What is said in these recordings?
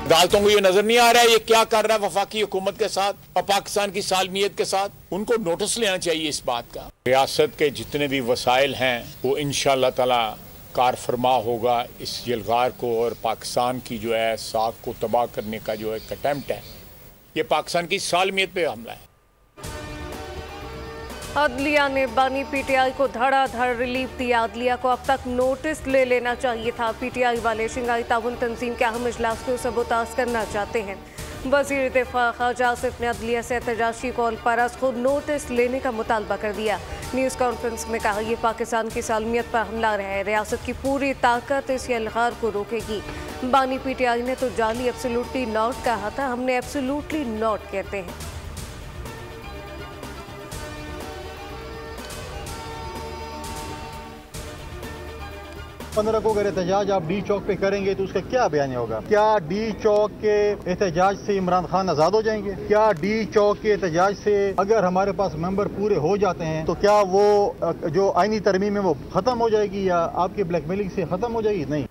अदालतों को ये नजर नहीं आ रहा है ये क्या कर रहा है वफाकी हुकूमत के साथ और पाकिस्तान की सालमियत के साथ। उनको नोटिस लेना चाहिए इस बात का। रियासत के जितने भी वसाइल हैं वो इंशाअल्लाह ताला कार फरमा होगा इस यलगार को, और पाकिस्तान की जो है साख को तबाह करने का जो एक अटेम्प्ट है, ये पाकिस्तान की सालमियत पे हमला है। अदलिया ने बानी पीटीआई को धड़ाधड़ रिलीफ दिया। अदलिया को अब तक नोटिस ले लेना चाहिए था। पीटीआई वाले शंघाई ताउन तंजीम के अहम इजलास को सबूताज करना चाहते हैं। वजीर दिफा ख्वाजा आसिफ ने अदलिया से एहतजाज की कॉल पर आज खुद नोटिस लेने का मुतालबा कर दिया। न्यूज़ कॉन्फ्रेंस में कहा यह पाकिस्तान की सालमियत पर हमला है। रियासत की पूरी ताकत इस यलगार को रोकेगी। बानी पीटीआई ने तो जाली एब्सोल्युटली नॉट कहा था, हमने एब्सोल्युटली नॉट कहते हैं। पंद्रह को अगर एहतजाज आप डी चौक पे करेंगे तो उसका क्या बयान होगा? क्या डी चौक के एहतजाज से इमरान खान आजाद हो जाएंगे? क्या डी चौक के एहतजाज से अगर हमारे पास मेंबर पूरे हो जाते हैं तो क्या वो जो आईनी तरमीम है वो खत्म हो जाएगी या आपके ब्लैकमेलिंग से खत्म हो जाएगी? नहीं।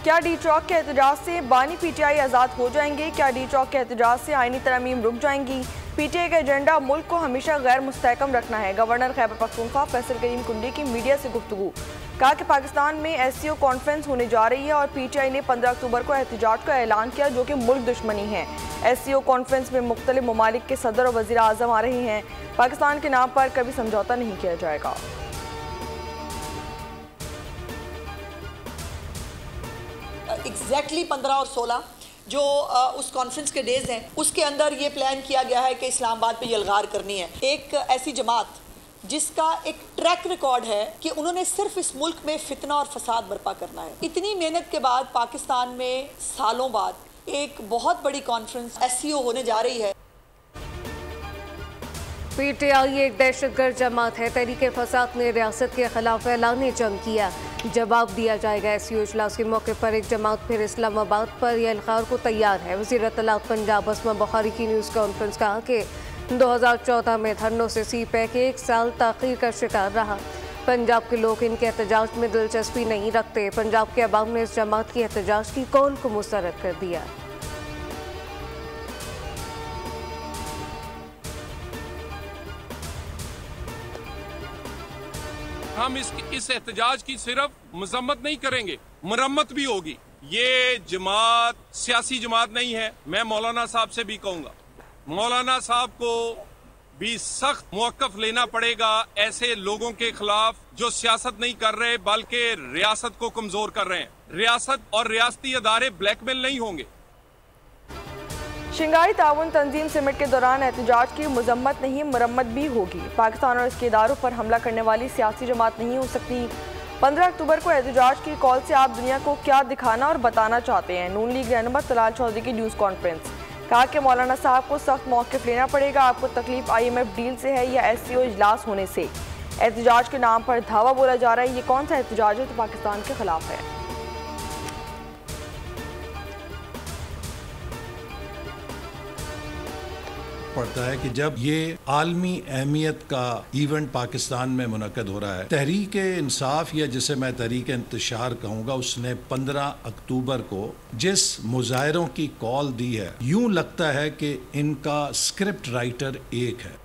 क्या डी चौक के एहतजाज से बानी पीटीआई आजाद हो जाएंगे? क्या डी चौक के एहतजाज से आईनी तरमीम रुक जाएंगी? पीटीआई का एजेंडा मुल्क को हमेशा गैर मुस्तहकम रखना है। गवर्नर खैबर पख्तूनख्वा फैसल करीम कुंडी की मीडिया से गुफ्तगू। कहा कि पाकिस्तान में एससीओ कॉन्फ्रेंस होने जा रही है और पीटीआई ने 15 अक्टूबर को एहतजाज का ऐलान किया जो कि मुल्क दुश्मनी है। एससीओ कॉन्फ्रेंस में मुख्तलिफ ममालिक के सदर और वज़ीर आज़म आ रहे हैं। पाकिस्तान के नाम पर कभी समझौता नहीं किया जाएगा। एग्जैक्टली 15 और 16 जो उस कॉन्फ्रेंस के डेज हैं उसके अंदर ये प्लान किया गया है कि इस्लामाबाद पे यलगार करनी है। एक ऐसी जमात जिसका एक ट्रैक रिकॉर्ड है कि उन्होंने सिर्फ इस मुल्क में फितना और फसाद बर्पा करना है। इतनी मेहनत के बाद पाकिस्तान में सालों बाद एक बहुत बड़ी कॉन्फ्रेंस एससीओ होने जा रही है। पीटीआई एक दहशतगर्द जमात है। तहरीके फसाद ने रियासत के खिलाफ ऐलान जंग किया। जवाब दिया जाएगा। एससीओ इजलास के मौके पर एक जमात फिर इस्लामाबाद पर यलगार को तैयार है। वज़ीर इत्तलात पंजाब अस्मा बुखारी की न्यूज़ कॉन्फ्रेंस कहा कि 2014 में धरनों से सीपैक 1 साल ताख़ीर का शिकार रहा। पंजाब के लोग इनके एहतजाज में दिलचस्पी नहीं रखते। पंजाब के अवाम ने इस जमात की एहतजाज की कॉल को मुस्तरद कर दिया। हम इस एहतजाज की सिर्फ मजम्मत नहीं करेंगे, मरम्मत भी होगी। ये जमात सियासी जमात नहीं है। मैं मौलाना साहब से भी कहूंगा, मौलाना साहब को भी सख्त मौक़िफ़ लेना पड़ेगा ऐसे लोगों के खिलाफ जो सियासत नहीं कर रहे बल्कि रियासत को कमजोर कर रहे हैं। रियासत और रियासती अदारे ब्लैकमेल नहीं होंगे। शंघाई ताउन तंजीम समिट के दौरान एहतजाज की मजम्मत नहीं मरम्मत भी होगी। पाकिस्तान और इसके इदारों पर हमला करने वाली सियासी जमात नहीं हो सकती। 15 अक्टूबर को एहतजाज की कॉल से आप दुनिया को क्या दिखाना और बताना चाहते हैं? नून लीग रहनुमा तलाल चौधरी की न्यूज़ कॉन्फ्रेंस। कहा कि मौलाना साहब को सख्त मौक़िफ़ लेना पड़ेगा। आपको तकलीफ IMF डील से है या एससीओ इजलास होने से? एहतजाज के नाम पर धावा बोला जा रहा है। ये कौन सा एहतजाज है तो पाकिस्तान के खिलाफ है? पड़ता है कि जब ये आलमी अहमियत का इवेंट पाकिस्तान में मुनक्कद हो रहा है, तहरीक इंसाफ या जिसे मैं तहरीक इंतशार कहूँगा, उसने 15 अक्टूबर को जिस मुजाहरों की कॉल दी है, यूं लगता है कि इनका स्क्रिप्ट राइटर एक है।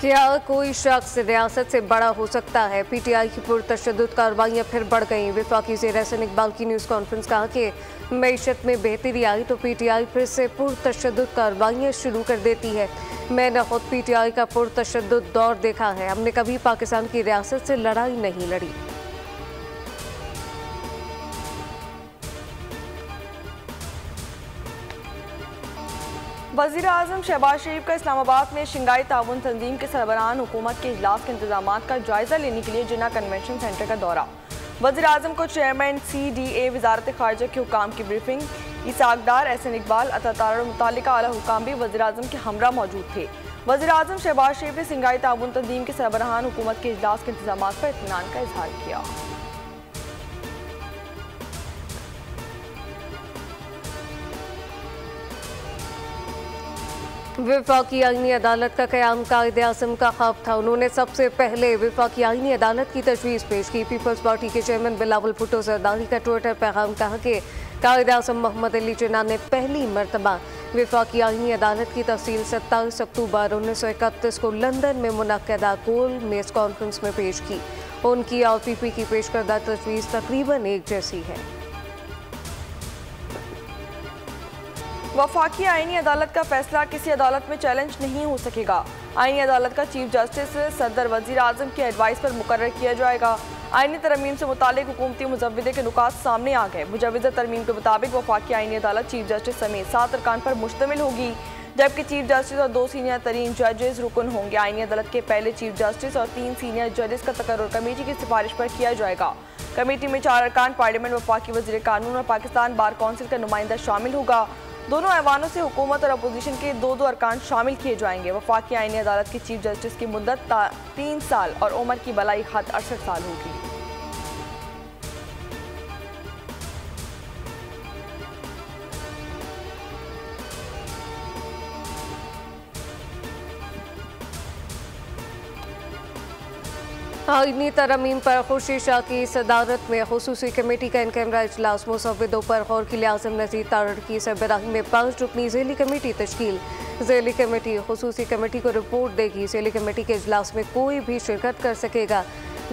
क्या कोई शख्स रियासत से बड़ा हो सकता है? पीटीआई की पुरतशद्दुद कार्रवाइयाँ फिर बढ़ गईं। वफाकी ज़ेर हसन इकबाल की न्यूज़ कॉन्फ्रेंस कहा कि मईशत में बेहतरी आई तो पीटीआई फिर से पुरतशद्दुद कार्रवाइयाँ शुरू कर देती है। मैंने खुद पीटीआई का पुरतशद्दुद दौर देखा है। हमने कभी पाकिस्तान की रियासत से लड़ाई नहीं लड़ी। वज़ीर आज़म शहबाज शरीफ का इस्लामाबाद में शंघाई ताउन तंजीम के सरबराहान हुकूमत के इजलास के इंतजाम का जायजा लेने के लिए जिन्ना कन्वेंशन सेंटर का दौरा। वज़ीर आज़म को चेयरमैन CDA वज़ारत ख़ारिजा के हुकाम की ब्रीफिंग। इसाक डार, एहसन इकबाल, अतातार और मुतालिका आला हुकाम भी वज़ीर आज़म के हमरा मौजूद थे। वज़ीर आज़म शहबाज शरीफ ने शंघाई ताउन तंजीम के सरबराहान हुकूमत के इजलास के इंतजाम पर इत्मीनान का इजहार किया। वफाकी आईनी अदालत का क़याम कायद-ए-आज़म का ख्वाब था। उन्होंने सबसे पहले वफाकी आईनी अदालत की तजवीज़ पेश की। पीपल्स पार्टी के चेयरमैन बिलावल भुट्टो ज़रदारी का ट्विटर पैगाम कहा कि कायद-ए-आज़म मोहम्मद अली जिन्ना ने पहली मरतबा वफाकी आईनी अदालत की तफसील 27 अक्टूबर 1931 को लंदन में मुनक्कदा गोलमेज़ कॉन्फ्रेंस में पेश की। उनकी और पीपी की पेश करदा तजवीज़ तकरीबन एक जैसी है। वफाकी आईनी अदालत का फैसला किसी अदालत में चैलेंज नहीं हो सकेगा। आईनी अदालत का चीफ जस्टिस सदर वजीर आजम की एडवाइस पर मुकर्रर किया जाएगा। आईनी तरमीम से मुतालिक हुकूमती मुजव्विदे के नुकात सामने आ गए। मुजव्विदा तरमीम के मुताबिक वफाकी आईनी अदालत चीफ जस्टिस समेत 7 अरकान पर मुश्तमिल होगी, जबकि चीफ जस्टिस और 2 सीनियर तरीन जजेस रुकन होंगे। आईनी अदालत के पहले चीफ जस्टिस और 3 सीनियर जजेस का तकर्रुर कमेटी की सिफारिश पर किया जाएगा। कमेटी में 4 अरकान पार्लियामेंट, वफाकी वज़ीर कानून और पाकिस्तान बार काउंसिल का नुमाइंदा शामिल होगा। दोनों ऐवानों से हुकूमत और अपोजिशन के 2 अरकान शामिल किए जाएंगे। वफाकी आईनी अदालत की चीफ जस्टिस की मुद्दत 3 साल और उम्र की बलाई हद 68 साल होगी। आईनी तरमीम पर खुर्शीद शाह की सदारत में खुसूसी कमेटी का इन कैमरा इजलास। मुसव्विदों पर गौर के लिए आज़म नज़ीर तारड़ की सरबराही में 5 रुकनी ज़ैली कमेटी तश्कील। ज़ैली कमेटी खुसूसी कमेटी को रिपोर्ट देगी। ज़ैली कमेटी के इजलास में कोई भी शिरकत कर सकेगा।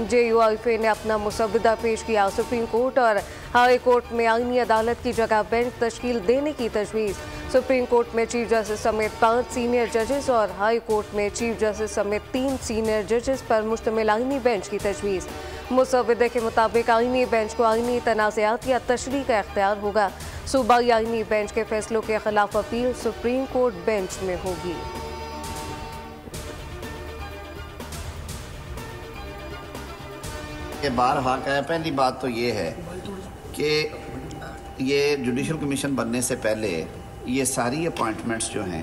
JUIFA ने अपना मुसव्विदा पेश किया। सुप्रीम कोर्ट और हाई कोर्ट में आईनी अदालत की जगह बेंच तश्कील देने की तजवीज़। सुप्रीम कोर्ट में चीफ जस्टिस समेत 5 सीनियर जजेस और हाई कोर्ट में चीफ जस्टिस समेत 3 सीनियर जजेस पर मुश्तमिल आईनी बेंच की तजवीज़। मुसव्विदे के मुताबिक आईनी बेंच को आईनी तनाज़ात या तशरीह का इख्तियार होगा। सूबाई आईनी बेंच के फैसलों के खिलाफ अपील सुप्रीम कोर्ट बेंच में होगी। बारहा का पहली बात तो ये है कि ये जुडिशल कमीशन बनने से पहले ये सारी अपॉइंटमेंट्स जो हैं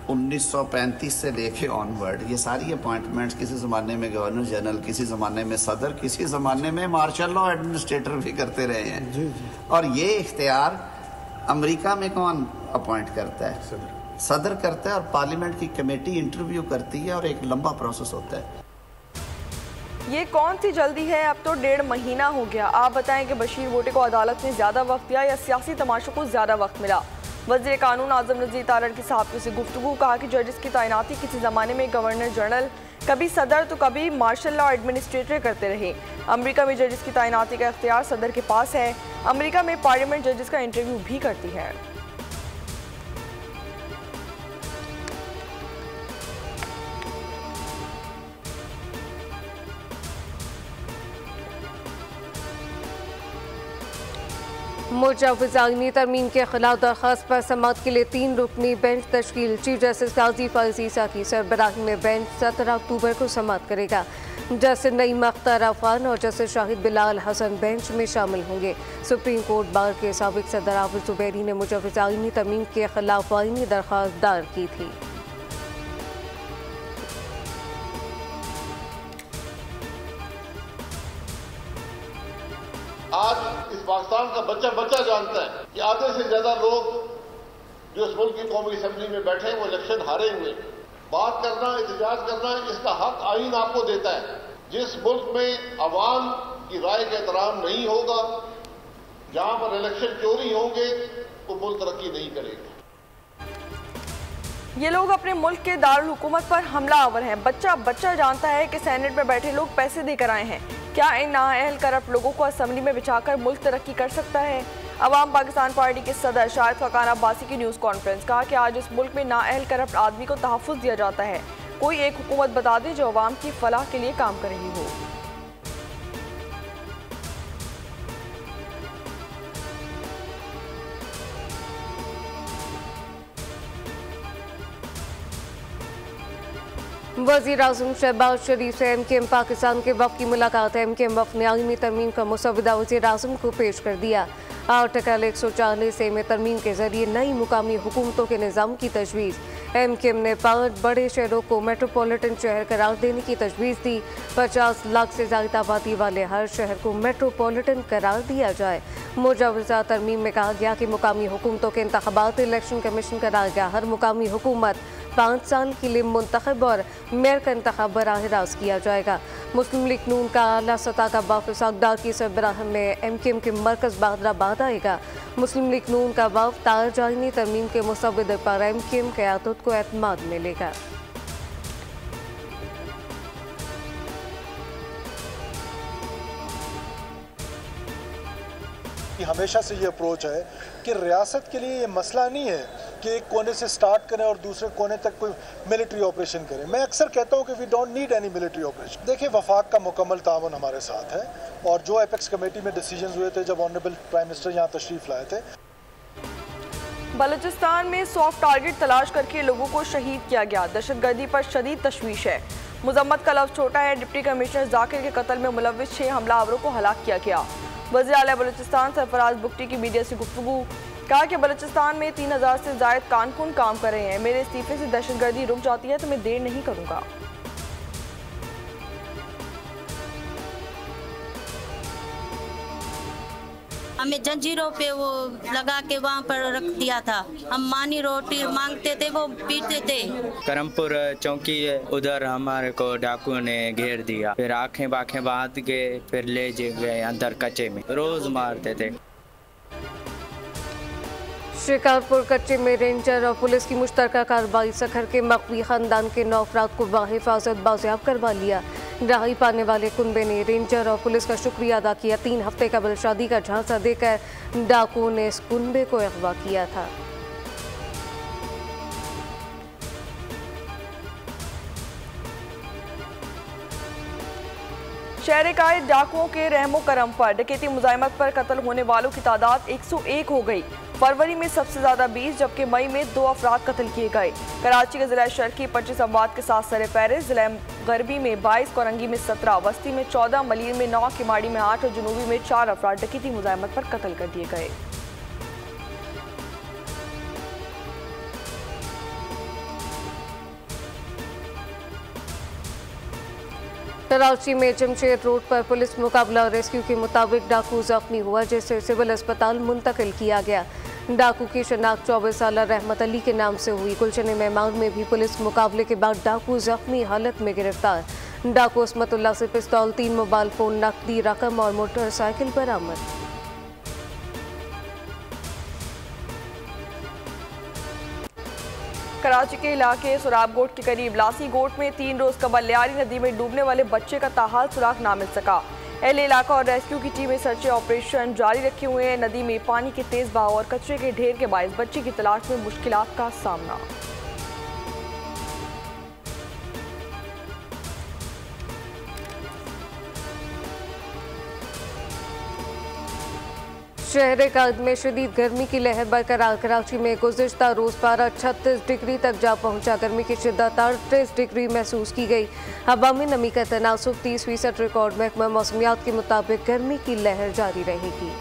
1935 से लेके ऑनवर्ड, ये सारी अपॉइंटमेंट्स किसी ज़माने में गवर्नर जनरल, किसी ज़माने में सदर, किसी ज़माने में मार्शल लॉ एडमिनिस्ट्रेटर भी करते रहे हैं। और ये इख्तियार अमेरिका में कौन अपॉइंट करता है? सदर करता है और पार्लियामेंट की कमेटी इंटरव्यू करती है और एक लंबा प्रोसेस होता है। ये कौन सी जल्दी है? अब तो 1.5 महीना हो गया। आप बताएं कि बशीर भुट्टो को अदालत ने ज़्यादा वक्त दिया या सियासी तमाशों को ज़्यादा वक्त मिला? वज़ीर कानून आज़म नज़ीर तारड़ की सहाफ़ियों से गुफ्तगू। कहा कि जजेस की तैनाती किसी ज़माने में गवर्नर जनरल, कभी सदर तो कभी मार्शल लॉ एडमिनिस्ट्रेटर करते रहे। अमेरिका में जजेस की तैनाती का इख्तियार सदर के पास है। अमेरिका में पार्लियामेंट जजेस का इंटरव्यू भी करती है। मुजव्विज़ आईनी तरमीम के खिलाफ दरख्वास्त पर समाअत के लिए 3 रुकनी बेंच तश्कील। चीफ जस्टिस काजी फैज़ ईसा की सरबराही में बेंच 17 अक्टूबर को समाअत करेगा। जस्टिस नईम अख्तर अफगान और जस्टिस शाहिद बिलाल हसन बेंच में शामिल होंगे। सुप्रीम कोर्ट बार के साबिक सदर आबिद ज़ुबैरी ने मुजव्विज़ आईनी तरमीम के खिलाफ आईनी दरख्वास्त दायर की थी। आज इस पाकिस्तान का बच्चा बच्चा जानता है कि आधे से ज्यादा लोग जो इस मुल्क की कौमी असेंबली में बैठे हैं वो इलेक्शन हारे हुए। बात करना, एहतजाज करना, इसका हक आईन आपको देता है। जिस मुल्क में अवाम की राय का एहतराम नहीं होगा, जहां पर इलेक्शन चोरी होंगे, वो मुल्क तरक्की नहीं करेगा। ये लोग अपने मुल्क के दारुल हुकूमत पर हमला आवर हैं। बच्चा बच्चा जानता है कि सेनेट में बैठे लोग पैसे देकर आए हैं। क्या इन नाअहल करप्ट लोगों को असेंबली में बिछाकर मुल्क तरक्की कर सकता है? अवाम पाकिस्तान पार्टी के सदर शाहिद फकान अब्बासी की न्यूज़ कॉन्फ्रेंस। कहा कि आज इस मुल्क में नाअहल करप्ट आदमी को तहफ़्फ़ुज़ दिया जाता है। कोई एक हुकूमत बता दे जो अवाम की फलाह के लिए काम कर रही हो। वज़ीर आज़म शहबाज शरीफ से MKM पाकिस्तान के वफ़द की मुलाकात। MKM वफ़द ने आईनी तरमीम का मुसव्विदा वज़ीर आज़म को पेश कर दिया। आर्टिकल 140 में तरमीम के जरिए नई मुकामी हुकूमतों के निज़ाम की तजवीज़। MKM ने 5 बड़े शहरों को मेट्रोपॉलिटन शहर करार देने की तजवीज़ दी। 50 लाख से ज़्यादा आबादी वाले हर शहर को मेट्रोपॉलिटन करार दिया जाए। मुजावजा तरमीम में कहा गया कि मुकामी हुकूमतों के इंतखाबात इलेक्शन कमीशन कराएगा। हर मुकामी हुकूमत 5 साल के लिए मुंतखब और मेयर का इंतखाब बराह रास्त किया जाएगा। मुस्लिम लीग नून का आला सतह का वफ़द इसाक़दार की सरबराह में MKM के मरकज़ बहादराबाद आएगा। मुस्लिम लीग नून का वफ़द तारजानी तरमीम के मुसव्विद पर MKM क़यादत को एतमाद मिलेगा। हमेशा से ये अप्रोच है कि रियासत के लिए ये मसला नहीं है कि एक कोने से स्टार्ट करें और दूसरे कोने तक कोई मिलिट्री ऑपरेशन करें। मैं अक्सर कहता हूँ कि we don't need any military operation. देखिए, वफाक का मुकम्मल ताउन हमारे साथ है और जो एपेक्स कमेटी में डिसीजंस हुए थे जब ऑनरेबल प्राइम मिनिस्टर यहाँ तशरीफ लाए थे। बलूचिस्तान में सॉफ्ट टारगेट तलाश करके लोगों को शहीद किया गया। दहशतगर्दी पर शदीद तशवीश है। मुजम्मत का लफ्ज़ छोटा है। डिप्टी कमिश्नर जाकिर के कत्ल में मुलव्विस 6 हमलावरों को हलाक किया गया। वज़ीर आला बलूचिस्तान सरफराज बुगटी की मीडिया से गुफ्तगू, कहा कि बलूचिस्तान में 3000 से ज़ायद कारकुन काम कर रहे हैं। मेरे इस्तीफे से दहशतगर्दी रुक जाती है तो मैं देर नहीं करूँगा। हमें जंजीरों पे वो लगा के वहाँ पर रख दिया था। हम मानी रोटी मांगते थे, वो पीते थे। करमपुर चौकी उधर हमारे को डाकुओं ने घेर दिया, फिर आंखें बाखें बांध के फिर ले गए अंदर कच्चे में, रोज मारते थे। शिकारपुर कच्चे में रेंजर और पुलिस की मुश्तरका कार्रवाई। सखर के मकवी खानदान के 9 अफराद को बाहिफाजत बाजियाब करवा लिया। रहाई पाने वाले कुनबे ने रेंजर और पुलिस का शुक्रिया अदा किया। 3 हफ्ते कबल शादी का झांसा देकर डाकुओं ने इस कुनबे को अगवा किया था। शहर कायद डाकुओं के रहमो करम पर डकैती मुजाहिमत पर कत्ल होने वालों की तादाद 101 हो गई। फरवरी में सबसे ज्यादा 20 जबकि मई में 2 अफराद कत्ल किए गए। कराची के जिला शर्की 25 अमवात के साथ सरे फहरिस्त। जिला गरबी में 22, कोरंगी में 17, वस्ती में 14, मलिर में 9, किमाड़ी में 8 और जनूबी में 4 अफराद डकैती मुजाहिमत पर कत्ल कर दिए गए। कराची में जमशेद रोड पर पुलिस मुकाबला और रेस्क्यू के मुताबिक डाकू जख्मी हुआ, जिसे सिविल अस्पताल मुंतकिल किया गया। डाकू की शनाख्त 24 साल रहमत अली के नाम से हुई। गुलशन मेहमान में भी पुलिस मुकाबले के बाद डाकू जख्मी हालत में गिरफ्तार। डाकू अस्मतुल्लाह से पिस्तौल, 3 मोबाइल फोन, नकदी रकम और मोटरसाइकिल बरामद। कराची के इलाके सुराब गोट के करीब लासी गोट में 3 रोज कबल लियारी नदी में डूबने वाले बच्चे का ताहाल सुराग ना मिल सका। एल इलाका और रेस्क्यू की टीमें सर्च ऑपरेशन जारी रखे हुए हैं। नदी में पानी के तेज बहाव और कचरे के ढेर के बायस बच्चे की तलाश में मुश्किलात का सामना। शहर कायद में शदीद गर्मी की लहर बरकरार। कराची में गुज़िश्ता रोज़ पारा 36 डिग्री तक जा पहुंचा। गर्मी की शिद्दत 38 डिग्री महसूस की गई। हवा में नमी का तनासुब 30% रिकॉर्ड। महकमा मौसमियात के मुताबिक गर्मी की लहर जारी रहेगी।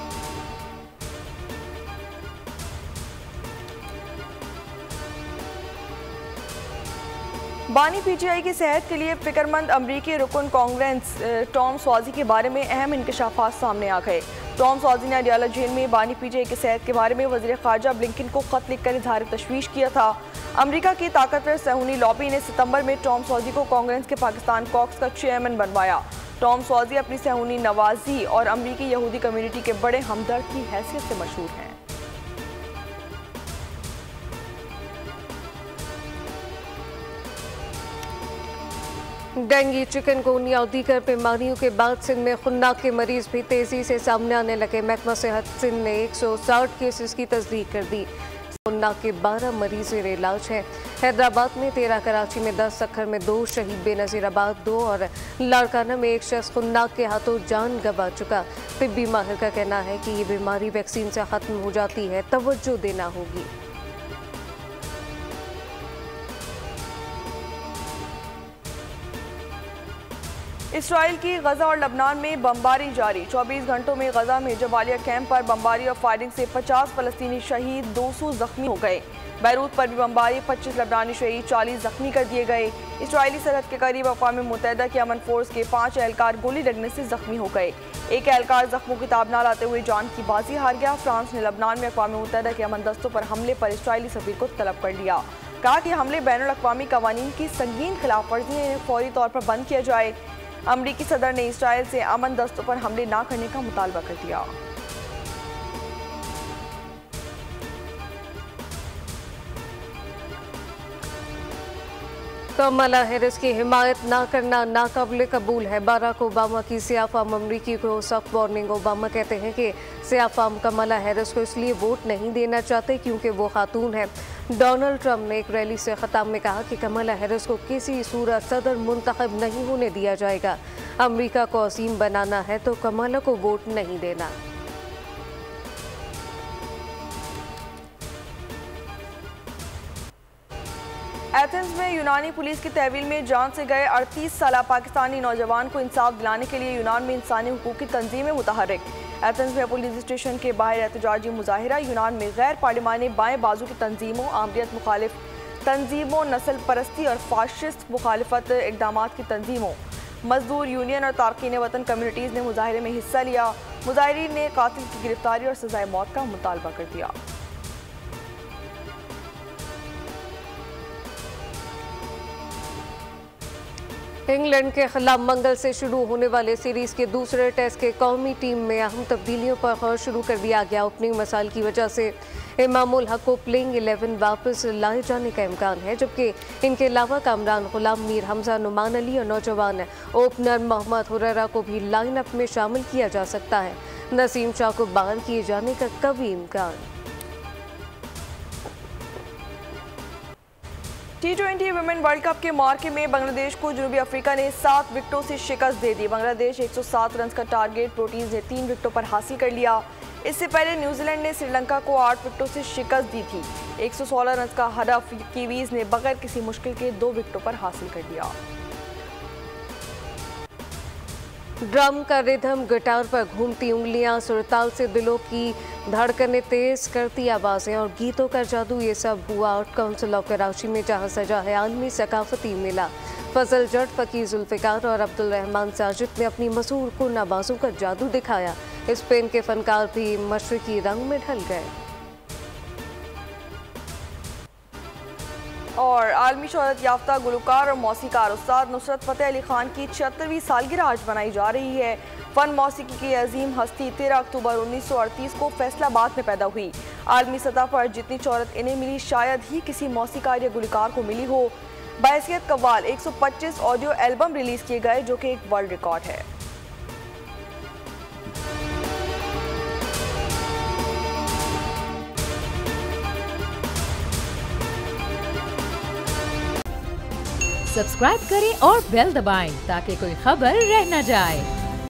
बानी PTI की सेहत के लिए फिक्रमंद अमरीकी रुकन कांग्रेस टॉम स्वाजी के बारे में अहम इंकशाफात सामने आ गए। टॉम स्वाजी ने अडियाला जेल में बानी PTI की सेहत के बारे में वज़ीर ख़ारजा ब्लिंकन को खत लिखकर इजहार तशवीश किया था। अमेरिका की ताकतवर सहूनी लॉबी ने सितंबर में टॉम स्वाजी को कांग्रेस के पाकिस्तान कॉक्स का चेयरमैन बनवाया। टॉम स्वाजी अपनी सहूनी नवाजी और अमरीकी यहूदी कम्युनिटी के बड़े हमदर्द की हैसियत से मशहूर हैं। डेंगू, चिकनगुनिया और दीगर बीमारियों के बाद सिंध में खुन्नाक के मरीज भी तेजी से सामने आने लगे। महकमा सेहत सिंध ने 160 केसेस की तस्दीक कर दी। खुन्नाक के 12 मरीज ज़ेर इलाज हैं। हैदराबाद में 13, कराची में 10, सक्खर में 2, शहीद बेनज़ीराबाद 2 और लाड़काना में 1 शख्स खुन्नाक के हाथों जान गंवा चुका। तिब्बी माहिर का कहना है कि ये बीमारी वैक्सीन से ख़त्म हो जाती है, तवज्जो देना होगी। इसराइल की गजा और लबनान में बमबारी जारी। 24 घंटों में गजा में जबालिया कैंप पर बमबारी और फायरिंग से 50 फलस्तीनी शहीद, 200 जख्मी हो गए। बैरूत पर भी बमबारी, 25 लबनानी शहीद, 40 जख्मी कर दिए गए। इसराइली सरहद के करीब अक़वाम मुत्तहिदा के अमन फोर्स के 5 एहलकार गोली लगने से जख्मी हो गए। एक एहलकार जख्मों की ताब न लाते हुए जान की बाजी हार गया। फ्रांस ने लबनान में अक़वाम मुत्तहिदा के अमन दस्तों पर हमले पर इसराइली सफीर को तलब कर लिया। कहा कि हमले बैनुल अक़वामी कवानीन की संगीन खिलाफ वर्जी है, इन्हें फौरी तौर पर बंद किया जाए। अमरीकी सदर ने इसराइल से अमन दस्तों पर हमले न करने का मुतालबा कर दिया। कमला हैरिस की हिमायत न करना नाकाबिले कबूल है। बराक ओबामा की सियाफाम अमरीकी को सख्त वार्निंग। ओबामा कहते हैं कि सियाफाम कमला हैरिस को इसलिए वोट नहीं देना चाहते क्योंकि वो खातून है। डोनाल्ड ट्रंप ने एक रैली से खिताब में कहा कि कमला हैरिस को किसी सूरत सदर मुंतखब नहीं होने दिया जाएगा। अमरीका को अजीम बनाना है तो कमला को वोट नहीं देना। एथेंस में यूनानी पुलिस की तहवील में जान से गए 38 साला पाकिस्तानी नौजवान को इंसाफ दिलाने के लिए यूनान में इंसानी हुकूक की तंजीमें मुतहर्रिक। एथेंस में पुलिस स्टेशन के बाहर एहतजाजी मुजाहिरा। यूनान में गैर पार्लिमानी बाएं बाजू की तंजीमों, आमरीत मुखालिफ तंजीमों, नस्ल परस्ती और फाशिस्ट मुखालिफत इकदाम की तंजीमों, मजदूर यूनियन और तारकीन वतन कम्युनिटीज़ ने मुजाहिरे में हिस्सा लिया। मुजाहिरीन ने कातिल की गिरफ्तारी और सजाए मौत का मुतालबा कर दिया। इंग्लैंड के खिलाफ मंगल से शुरू होने वाले सीरीज के दूसरे टेस्ट के कौमी टीम में अहम तब्दीलियों पर गौर शुरू कर दिया गया। ओपनिंग मसाइल की वजह से इमामुल हक को प्लेइंग 11 वापस लाए जाने का इम्कान है, जबकि इनके अलावा कामरान गुलाम, मीर हमजा, नुमान अली और नौजवान ओपनर मोहम्मद हुरैरा को भी लाइनअप में शामिल किया जा सकता है। नसीम शाह को बाहर किए जाने का कभी इम्कान। T20 वुमेन वर्ल्ड कप के मार्के में बांग्लादेश को जनूबी अफ्रीका ने 7 विकेटों से शिकस्त दे दी। बांग्लादेश 107 रन का टारगेट प्रोटीज ने 3 विकेटों पर हासिल कर लिया। इससे पहले न्यूजीलैंड ने श्रीलंका को 8 विकेटों से शिकस्त दी थी। 116 रन का हदफ कीवीज ने बगैर किसी मुश्किल के 2 विकेटों पर हासिल कर लिया। ड्रम का रिदम, गिटार पर घूमती उंगलियां, सुरताल से दिलों की धड़कनें तेज करती आवाज़ें और गीतों का जादू, ये सब हुआ आर्ट काउंसिल ऑफ कराची में, जहां सजा है आलमी सकाफती मेला। फजल जट, फकीर जुल्फ़िकार और अब्दुल रहमान साजिद ने अपनी मशहूर कुन आवाज़ों का जादू दिखाया। स्पेन के फनकार भी मशरकी रंग में ढल गए। और आलमी शोहरत याफ्ता गुलकार और मौसीकार उस्ताद नुसरत फ़तेह अली खान की 76वीं सालगिरह आज मनाई जा रही है। फ़न मौसीकी की अजीम हस्ती 13 अक्टूबर 1938 को फैसलाबाद में पैदा हुई। आलमी सतह पर जितनी शोहरत इन्हें मिली शायद ही किसी मौसीकार या गुलकार को मिली हो। बहैसियत कव्वाल 125 ऑडियो एल्बम रिलीज़ किए गए, जो कि एक वर्ल्ड रिकॉर्ड है। सब्सक्राइब करें और बेल दबाएं ताकि कोई खबर रह न जाए।